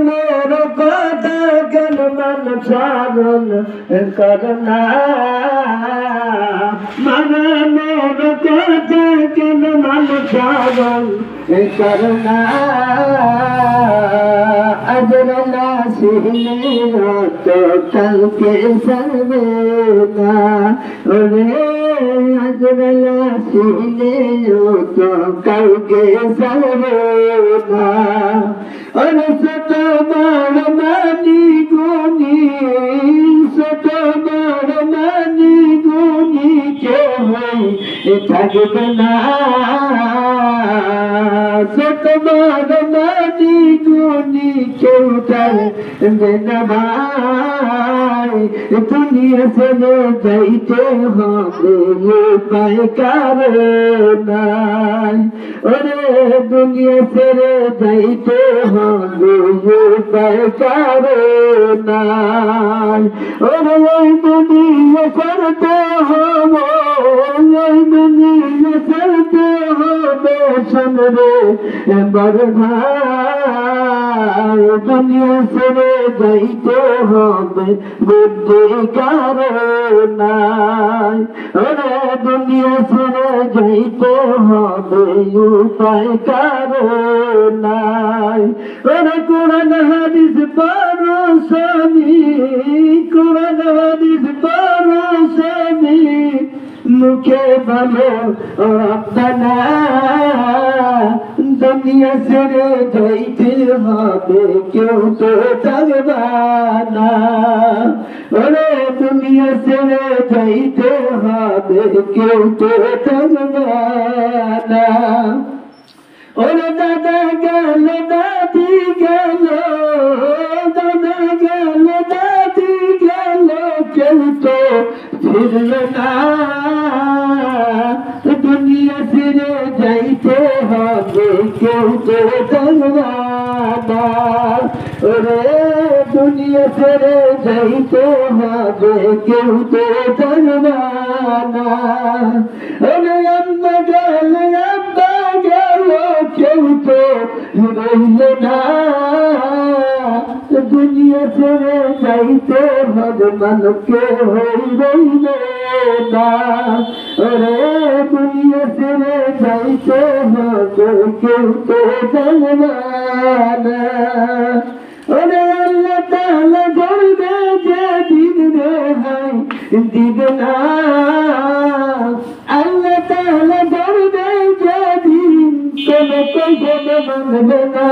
মোর কথা কেন মন পাগল করনা মানে মোর কথা কেন মন পাগল করনা अजरला सिहने तो कल के सरवेना रे अजरला सिहने तो कल के सरवेना और सत बार मानी गुनी सत बार मानी गुनी के होई थकबे ना सत बार मानी गुनी কেউ তারবে না ভাই দুনিয়া ছেড়ে যাইতে হবে উপায় কারো নাই ওরে দুনিয়া ছেড়ে যাইতে হবে উপায় কারো নাই ওরে ওই দুনিয়া ছাড়তে হবে ওই দুনিয়া ছাড়তে হবে শুনরে বড় ভাই দুনিয়া ছেড়ে যাইতে হবে বুদ্ধি কারো নাই ওরে দুনিয়া ছেড়ে যাইতে হবে উপায় কারো নাই ওরে কোরআন হাদিস পড়ো স্বামী কোরআন হাদিস পড়ো স্বামী মুখে বলো রব্বানা দুনিয়া ছেড়ে যাইতে হবে কেউ তো থাকবে না ওরে দুনিয়া ছেড়ে যাইতে হবে কেউ তো থাকবে না ওরে দাদা গেল দাদি গেল দাদা গেল দাদি গেল কেউ তো ফিরবে না দুনিয়া ছেড়ে যাইতে হবে কেউ তো থাকবে না ওরে দুনিয়া ছেড়ে যাইতে হবে কেউ তো থাকবে না ওরে আম্মা গেল আব্বা গেল কেউ তো রইল না দুনিয়া ছেড়ে যাইতে হবে মানুষকে রইল না ওরে দুনিয়া ছেড়ে যাইতে হবে কেউ তো জানে না ওরে আল্লাহ তাআলা ধরবে যে দিন রে হাই দিবে না আল্লাহ তাআলা ধরবে যে দিন কোন কখনো মানবে না।